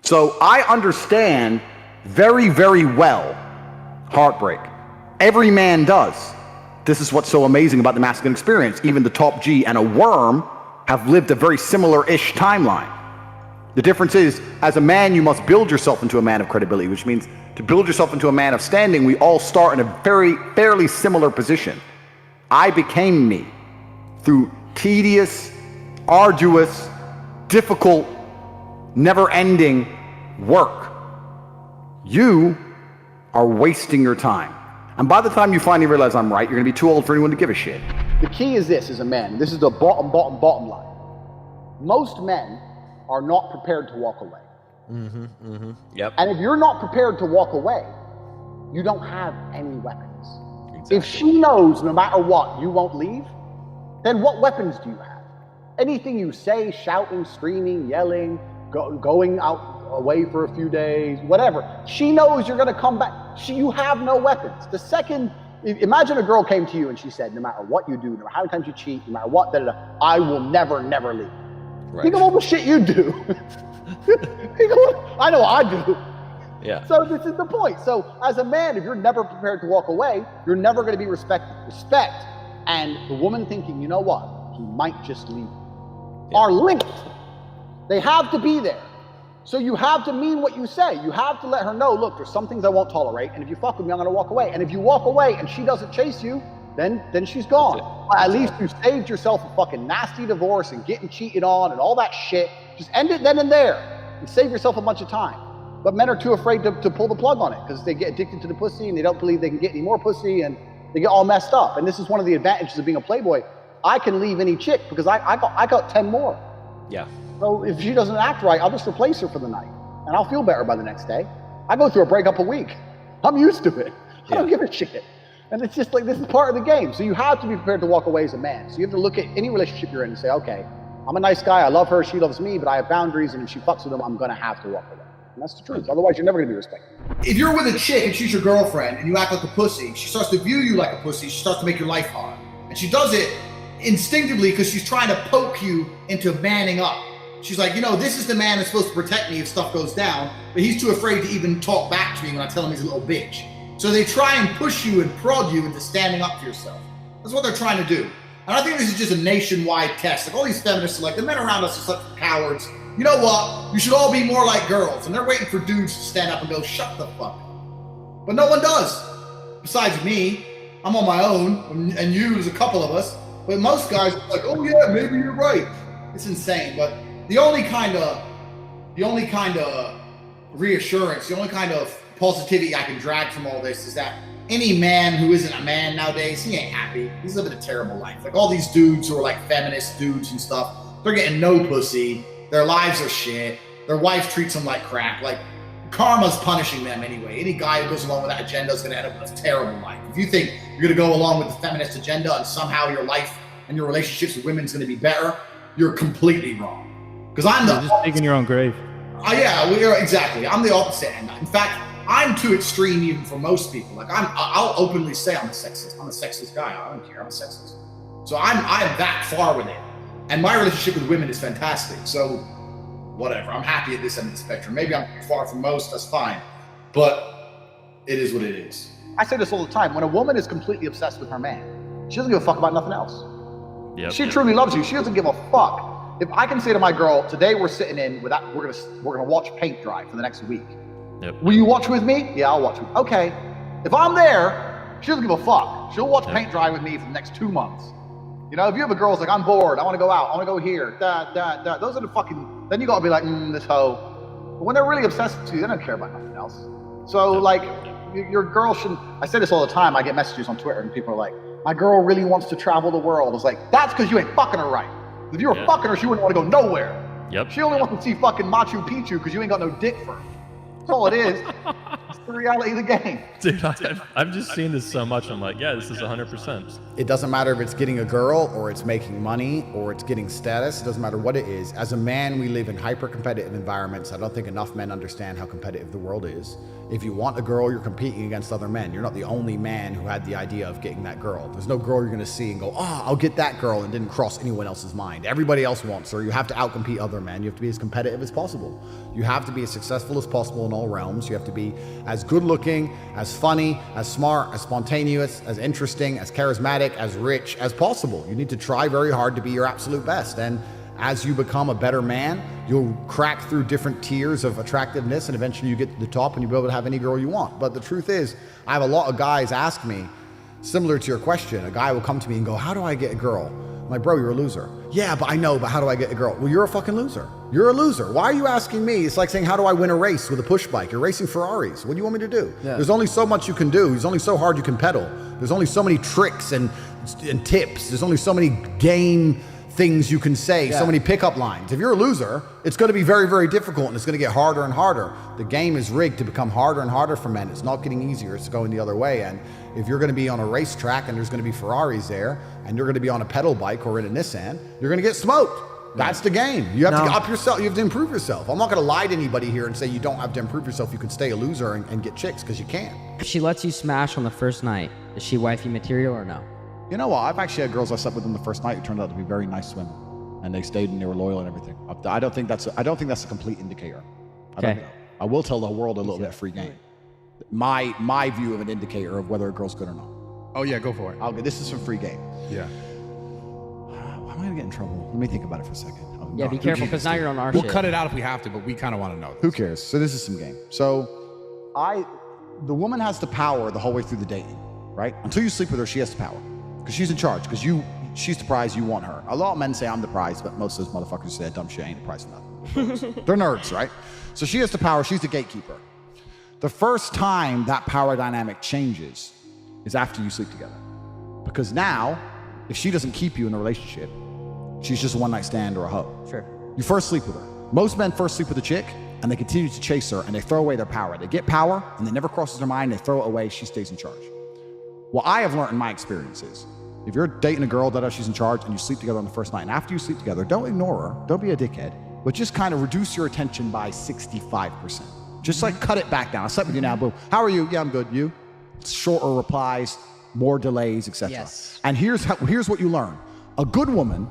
So I understand very, very well heartbreak. Every man does. This is what's so amazing about the masculine experience. Even the top G and a worm have lived a very similar-ish timeline. The difference is, as a man, you must build yourself into a man of credibility, which means to build yourself into a man of standing, we all start in a fairly similar position. I became me through tedious, arduous, difficult, never-ending work. You are wasting your time. And by the time you finally realize I'm right, you're gonna be too old for anyone to give a shit. The key is this as a man. This is the bottom line. Most men are not prepared to walk away. Yep. And if you're not prepared to walk away, you don't have any weapons. Exactly. If she knows no matter what, you won't leave, then what weapons do you have? Anything you say, shouting, screaming, yelling, going out away for a few days, whatever. She knows you're gonna come back. You have no weapons. The second, imagine a girl came to you and she said, no matter what you do, no matter how many times you cheat, no matter what, I will never leave. Right. Think of all the shit you do. I know I do. Yeah. So this is the point. So as a man, if you're never prepared to walk away, you're never going to be respected. Respect and the woman thinking, you know what, he might just leave, are linked. They have to be there. So you have to mean what you say. You have to let her know, look, there's some things I won't tolerate, and if you fuck with me, I'm going to walk away. And if you walk away and she doesn't chase you, then she's gone. At least you saved yourself a fucking nasty divorce and getting cheated on and all that shit. Just end it then and there and save yourself a bunch of time. But men are too afraid to pull the plug on it because they get addicted to the pussy and they don't believe they can get any more pussy and they get all messed up. And this is one of the advantages of being a playboy. I can leave any chick because I got 10 more. Yeah. So if she doesn't act right, I'll just replace her for the night and I'll feel better by the next day. I go through a breakup a week. I'm used to it. I don't give a shit. And it's just like, this is part of the game. So you have to be prepared to walk away as a man. So you have to look at any relationship you're in and say, okay, I'm a nice guy, I love her, she loves me, but I have boundaries, and if she fucks with them, I'm gonna have to walk away. And that's the truth. Otherwise, you're never gonna be respected. If you're with a chick and she's your girlfriend and you act like a pussy, she starts to view you like a pussy, she starts to make your life hard. And she does it instinctively because she's trying to poke you into manning up. She's like, you know, this is the man that's supposed to protect me if stuff goes down, but he's too afraid to even talk back to me when I tell him he's a little bitch. So they try and push you and prod you into standing up for yourself. That's what they're trying to do. And I think this is just a nationwide test. Like all these feminists are like, the men around us are such cowards. You know what? You should all be more like girls. And they're waiting for dudes to stand up and go, shut the fuck up. But no one does. Besides me, I'm on my own, and you, there's a couple of us. But most guys are like, oh yeah, maybe you're right. It's insane. But the only kind of reassurance, the only kind of positivity I can drag from all this is that any man who isn't a man nowadays, he ain't happy. He's living a terrible life. Like all these dudes who are like feminist dudes and stuff, they're getting no pussy. Their lives are shit. Their wife treats them like crap. Like karma's punishing them anyway. Any guy who goes along with that agenda is going to end up with a terrible life. If you think you're going to go along with the feminist agenda and somehow your life and your relationships with women is going to be better, you're completely wrong. Because I'm You're just digging your own grave. Exactly. I'm the opposite end. In fact, I'm too extreme even for most people. Like I'll openly say I'm a sexist. I'm a sexist guy. I don't care. I'm a sexist. So I'm that far with it. And my relationship with women is fantastic. So whatever. I'm happy at this end of the spectrum. Maybe I'm far from most. That's fine. But it is what it is. I say this all the time. When a woman is completely obsessed with her man, she doesn't give a fuck about nothing else. Yep. She truly loves you. She doesn't give a fuck. If I can say to my girl, today we're sitting in we're gonna watch paint dry for the next week. Yep. Will you watch with me? Yeah, I'll watch with you. Okay. If I'm there, she doesn't give a fuck. She'll watch paint dry with me for the next 2 months. You know, if you have a girl who's like, I'm bored, I want to go out, I want to go here, those are the fucking, then you gotta be like, this hoe. But when they're really obsessed with you, they don't care about nothing else. So like, your girl shouldn't, I say this all the time, I get messages on Twitter and people are like, my girl really wants to travel the world. It's like, that's because you ain't fucking her right. If you were fucking her, she wouldn't want to go nowhere. Yep. She only wants to see fucking Machu Picchu because you ain't got no dick for her. That's all it is. It's the reality of the game. Dude, I'm just seeing this so much. I'm like, yeah, this is 100%. It doesn't matter if it's getting a girl or it's making money or it's getting status. It doesn't matter what it is. As a man, we live in hyper-competitive environments. I don't think enough men understand how competitive the world is. If you want a girl, you're competing against other men. You're not the only man who had the idea of getting that girl. There's no girl you're going to see and go, oh, I'll get that girl, and didn't cross anyone else's mind. Everybody else wants her. You have to outcompete other men. You have to be as competitive as possible. You have to be as successful as possible in all realms. You have to be as good looking, as funny, as smart, as spontaneous, as interesting, as charismatic, as rich as possible. You need to try very hard to be your absolute best. And as you become a better man, you'll crack through different tiers of attractiveness, and eventually you get to the top and you'll be able to have any girl you want. But the truth is, I have a lot of guys ask me, similar to your question, a guy will come to me and go, how do I get a girl? I'm like, bro, you're a loser. Yeah, but I know, but how do I get a girl? Well, you're a fucking loser. You're a loser. Why are you asking me? It's like saying, how do I win a race with a push bike? You're racing Ferraris. What do you want me to do? Yeah. There's only so much you can do. There's only so hard you can pedal. There's only so many tricks and tips. There's only so many game things you can say, so many pickup lines. If you're a loser, it's going to be very, very difficult, and it's going to get harder and harder. The game is rigged to become harder and harder for men. It's not getting easier. It's going the other way. And if you're going to be on a racetrack and there's going to be Ferraris there, and you're going to be on a pedal bike or in a Nissan, you're going to get smoked. That's the game. You have to up yourself. You have to improve yourself. I'm not going to lie to anybody here and say you don't have to improve yourself. You can stay a loser and get chicks, because you can. If she lets you smash on the first night, is she wifey material or no? You know what? I've actually had girls I slept with on the first night who turned out to be very nice women, and they stayed and they were loyal and everything. I don't think that's a complete indicator. I will tell the world a little bit free game. My view of an indicator of whether a girl's good or not. Oh yeah, go for it. This is some free game. Yeah. Am I gonna get in trouble? Let me think about it for a second. Yeah, be careful, because now you're on our We'll shit. cut it out if we have to, but we kind of want to know this. Who cares? So this is some game. So the woman has the power the whole way through the dating, right? Until you sleep with her, she has the power, because she's in charge, because she's the prize, you want her. A lot of men say I'm the prize, but most of those motherfuckers say that dumb shit ain't the prize for nothing. They're nerds, right? So she has the power, she's the gatekeeper. The first time that power dynamic changes is after you sleep together. Because now, if she doesn't keep you in the relationship, she's just a one-night stand or a hoe. Sure. You first sleep with her. Most men first sleep with a chick, and they continue to chase her, and they throw away their power. They get power, and it never crosses their mind, they throw it away, she stays in charge. What I have learned in my experiences, if you're dating a girl that knows she's in charge and you sleep together on the first night, and after you sleep together, don't ignore her, don't be a dickhead, but just kind of reduce your attention by 65%. Just like cut it back down. I slept with you now, boo. How are you? Yeah, I'm good. You? Shorter replies, more delays, etc. Yes. And here's what you learn. A good woman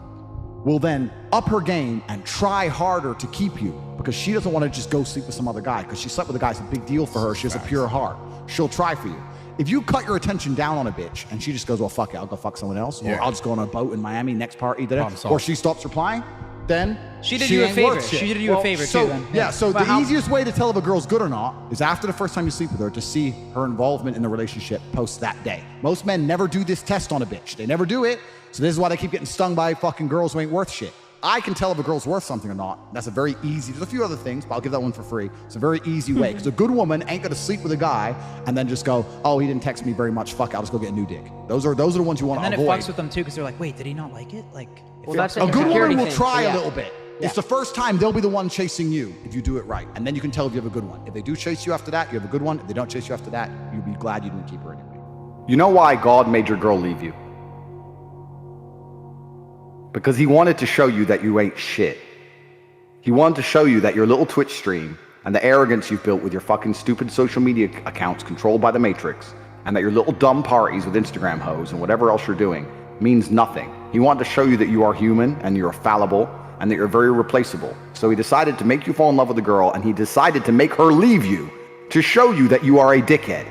will then up her game and try harder to keep you, because she doesn't want to just go sleep with some other guy, because she slept with a guy, it's a big deal for her. She has a pure heart. She'll try for you. If you cut your attention down on a bitch and she just goes, well, fuck it, I'll go fuck someone else, or I'll just go on a boat in Miami, next party, or she stops replying, then she did you a ain't favor. worth shit. She did you a favor too. Then. Yeah. So the easiest way to tell if a girl's good or not is after the first time you sleep with her, to see her involvement in the relationship post that day. Most men never do this test on a bitch. They never do it. So this is why they keep getting stung by fucking girls who ain't worth shit. I can tell if a girl's worth something or not. That's a very easy, there's a few other things, but I'll give that one for free. It's a very easy way, because a good woman ain't gonna sleep with a guy and then just go, oh, he didn't text me very much, fuck it, I'll just go get a new dick. Those are the ones you want to avoid. And then it fucks with them too, because they're like, wait, did he not like it? Like, well, that's a good woman will try a little bit. It's the first time they'll be the one chasing you if you do it right. And then you can tell if you have a good one. If they do chase you after that, you have a good one. If they don't chase you after that, you'll be glad you didn't keep her anyway. You know why God made your girl leave you? Because he wanted to show you that you ain't shit. He wanted to show you that your little Twitch stream and the arrogance you've built with your fucking stupid social media accounts controlled by the Matrix, and that your little dumb parties with Instagram hoes and whatever else you're doing means nothing. He wanted to show you that you are human and you're fallible and that you're very replaceable. So he decided to make you fall in love with a girl, and he decided to make her leave you to show you that you are a dickhead.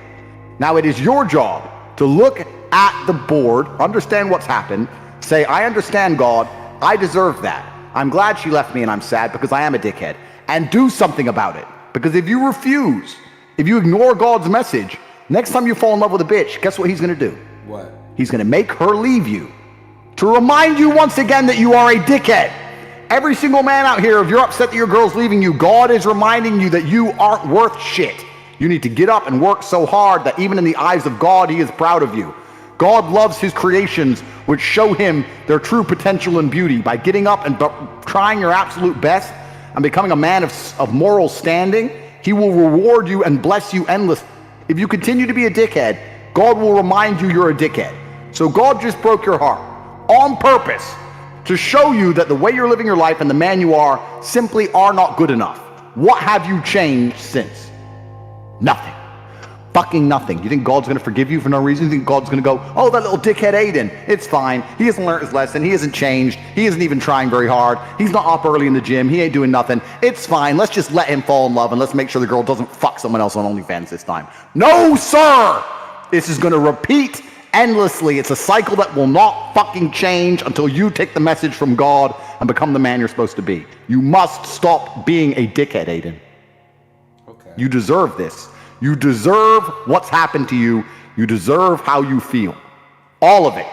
Now it is your job to look at the board, understand what's happened, say, I understand, God, I deserve that. I'm glad she left me and I'm sad because I am a dickhead. And do something about it. Because if you refuse, if you ignore God's message, next time you fall in love with a bitch, guess what he's gonna do? What? He's gonna make her leave you to remind you once again that you are a dickhead. Every single man out here, if you're upset that your girl's leaving you, God is reminding you that you aren't worth shit. You need to get up and work so hard that even in the eyes of God, he is proud of you. God loves his creations, which show him their true potential and beauty. By getting up and trying your absolute best and becoming a man of moral standing, He will reward you and bless you endlessly. If you continue to be a dickhead, God will remind you you're a dickhead. So God just broke your heart on purpose to show you that the way you're living your life and the man you are simply are not good enough. What have you changed since? Nothing. Fucking nothing. You think God's going to forgive you for no reason? You think God's going to go, oh, that little dickhead Aiden, it's fine. He hasn't learned his lesson. He hasn't changed. He isn't even trying very hard. He's not up early in the gym. He ain't doing nothing. It's fine. Let's just let him fall in love and let's make sure the girl doesn't fuck someone else on OnlyFans this time. No, sir! This is going to repeat endlessly. It's a cycle that will not fucking change until you take the message from God and become the man you're supposed to be. You must stop being a dickhead, Aiden. Okay. You deserve this. You deserve what's happened to you. You deserve how you feel. All of it.